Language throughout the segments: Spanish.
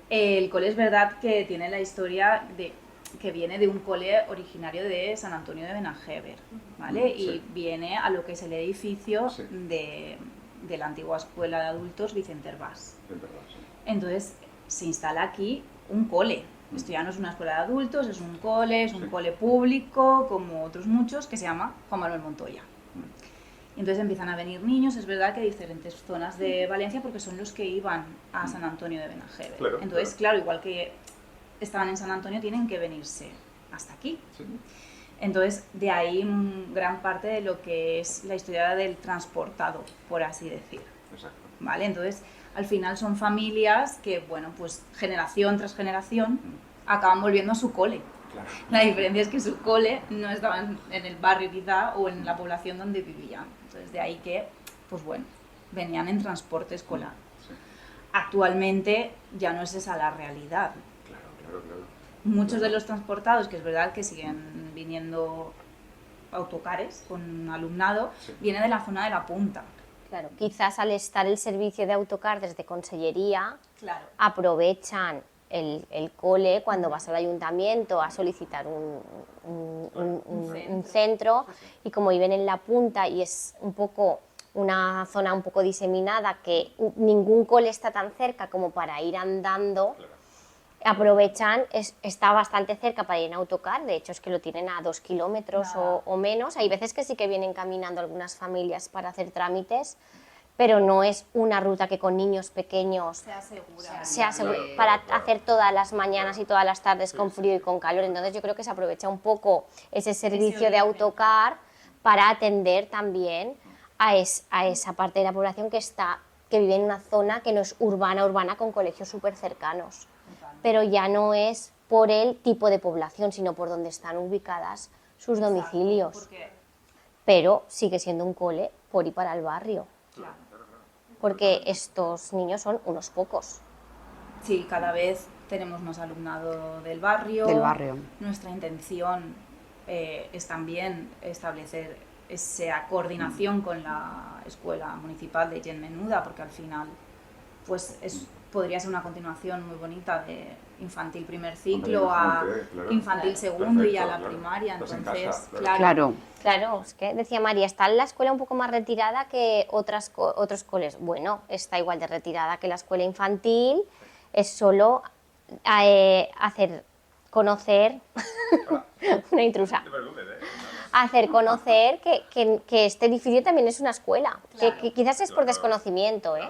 El cole es verdad que tiene la historia de que viene de un cole originario de San Antonio de Benajever, ¿vale? Sí. Y viene a lo que es el edificio Sí. de la antigua escuela de adultos Vicente Hervás. Es verdad, sí. Entonces se instala aquí un cole. Esto ya no es una escuela de adultos, es un cole público, como otros muchos, que se llama Juan Manuel Montoya. Entonces empiezan a venir niños, es verdad que de diferentes zonas de Valencia, porque son los que iban a San Antonio de Benajever. Claro, Entonces, claro, igual que estaban en San Antonio, tienen que venirse hasta aquí. Sí. Entonces, de ahí gran parte de lo que es la historia del transportado, por así decir. Exacto. ¿Vale? Entonces, al final son familias que, bueno, pues generación tras generación acaban volviendo a su cole. Claro. La diferencia es que su cole no estaba en el barrio quizá o en la población donde vivían. Entonces, de ahí que, pues bueno, venían en transporte escolar. Sí. Actualmente ya no es esa la realidad. Claro. Muchos de los transportados, que es verdad que siguen viniendo autocares con alumnado, viene de la zona de la punta. Claro, quizás al estar el servicio de autocar desde Consellería, Claro. aprovechan el cole cuando vas al ayuntamiento a solicitar un centro, y como viven en la punta y es un poco una zona un poco diseminada, que ningún cole está tan cerca como para ir andando, aprovechan, está bastante cerca para ir en autocar, de hecho es que lo tienen a 2 kilómetros o menos. Hay veces que sí que vienen caminando algunas familias para hacer trámites, pero no es una ruta que con niños pequeños se asegura para hacer todas las mañanas y todas las tardes con frío y con calor. Entonces yo creo que se aprovecha un poco ese servicio de autocar para atender también a esa parte de la población que vive en una zona que no es urbana con colegios súper cercanos. Pero ya no es por el tipo de población, sino por donde están ubicadas sus domicilios. Pero sigue siendo un cole por y para el barrio. Claro. Porque estos niños son unos pocos. Sí, cada vez tenemos más alumnado del barrio. Nuestra intención es también establecer esa coordinación con la Escuela Municipal de Gent Menuda, porque al final pues podría ser una continuación muy bonita de infantil primer ciclo a infantil segundo y a la primaria. Entonces, claro, es que decía María, está la escuela un poco más retirada que otros coles. Bueno, está igual de retirada que la escuela infantil, es solo hacer conocer una intrusa. Hacer conocer que este edificio también es una escuela, que quizás es por desconocimiento, ¿eh?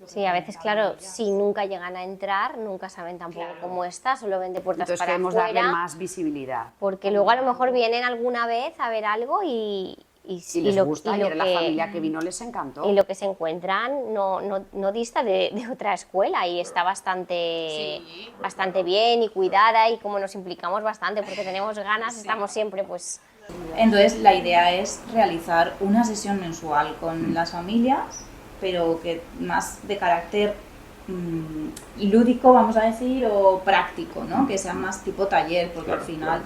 Sí, a veces, claro, si nunca llegan a entrar, nunca saben tampoco cómo está, solo ven de puertas Entonces para queremos afuera. darle más visibilidad. Porque luego a lo mejor vienen alguna vez a ver algo y les gusta, y la familia que vino les encantó. Y lo que se encuentran no dista de otra escuela y está bastante bien y cuidada, y como nos implicamos bastante porque tenemos ganas, estamos siempre pues... Entonces la idea es realizar una sesión mensual con las familias, pero que más de carácter lúdico, vamos a decir, o práctico, ¿no? Que sea más tipo taller, porque al final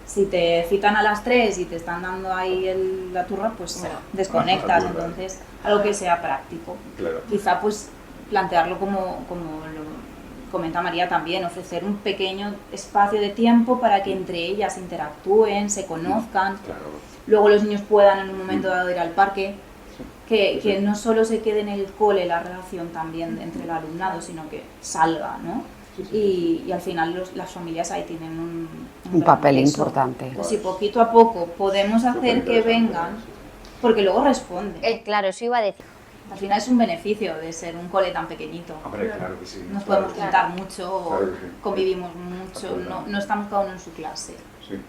si te citan a las 3 y te están dando ahí la turra, pues desconectas. Entonces algo que sea práctico. Quizá pues plantearlo como lo comenta María también, ofrecer un pequeño espacio de tiempo para que entre ellas interactúen, se conozcan, luego los niños puedan en un momento dado ir al parque, que no solo se quede en el cole la relación también entre el alumnado, sino que salga, ¿no? Y al final las familias ahí tienen un papel peso importante. Pues si poquito a poco podemos hacer que vengan, porque luego responden. Claro, eso iba a decir. Al final es un beneficio de ser un cole tan pequeñito. Hombre, claro que sí. Nos podemos juntar mucho, convivimos mucho, no estamos cada uno en su clase. Sí.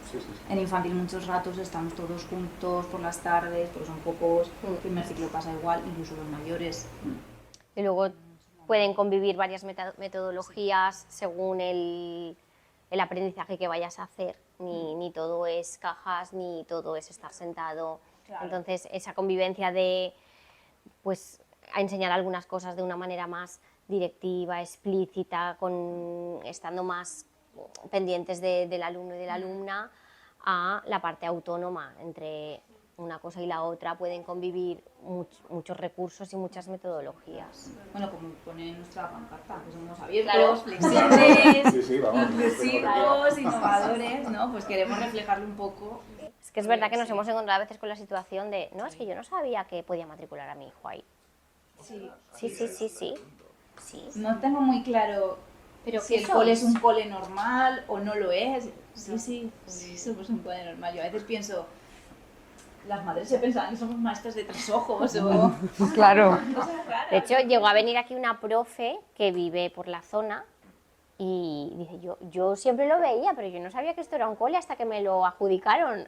En infantil muchos ratos estamos todos juntos por las tardes, porque son pocos, el primer ciclo pasa igual, incluso los mayores. Y luego pueden convivir varias metodologías según el aprendizaje que vayas a hacer. Ni todo es cajas, ni todo es estar sentado. Entonces esa convivencia de pues a enseñar algunas cosas de una manera más directiva, explícita, estando más pendientes del alumno y de la alumna, a la parte autónoma entre una cosa y la otra pueden convivir muchos recursos y muchas metodologías. Bueno, como pone en nuestra pancarta, que somos abiertos, flexibles, inclusivos, innovadores, ¿no? Pues queremos reflejarlo un poco. Es que es verdad que nos hemos encontrado a veces con la situación de, no, es que yo no sabía que podía matricular a mi hijo ahí. Sí. No tengo muy claro ¿Pero si el cole es un cole normal o no lo es. Sí, somos un cole normal. Yo a veces pienso, las madres se pensaban que somos maestras de 3 ojos o... Claro. cosas raras. De hecho, llegó a venir aquí una profe que vive por la zona y dice, yo siempre lo veía, pero yo no sabía que esto era un cole hasta que me lo adjudicaron.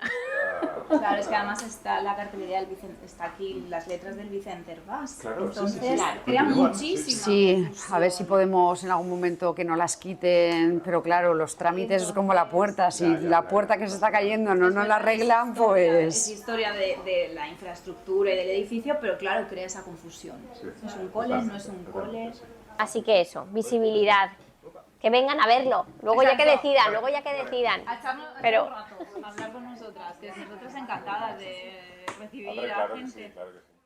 Claro, es que además está la cartelería del Vicente, está aquí las letras del Vicente Hervás. Claro, entonces sí. crea muchísima Sí, confusión. a ver si podemos en algún momento que no las quiten, pero claro, los trámites es como la puerta, si la puerta que se está cayendo no nos la arreglan, Es pues... historia de la infraestructura y del edificio, pero claro, crea esa confusión. ¿Es un cole? ¿No es un cole? Así que eso, visibilidad. Que vengan a verlo, luego ya que decidan. A echarnos Pero- un rato, a hablar con nosotras, que nosotras encantadas de recibir a Claro que gente. sí, claro que sí.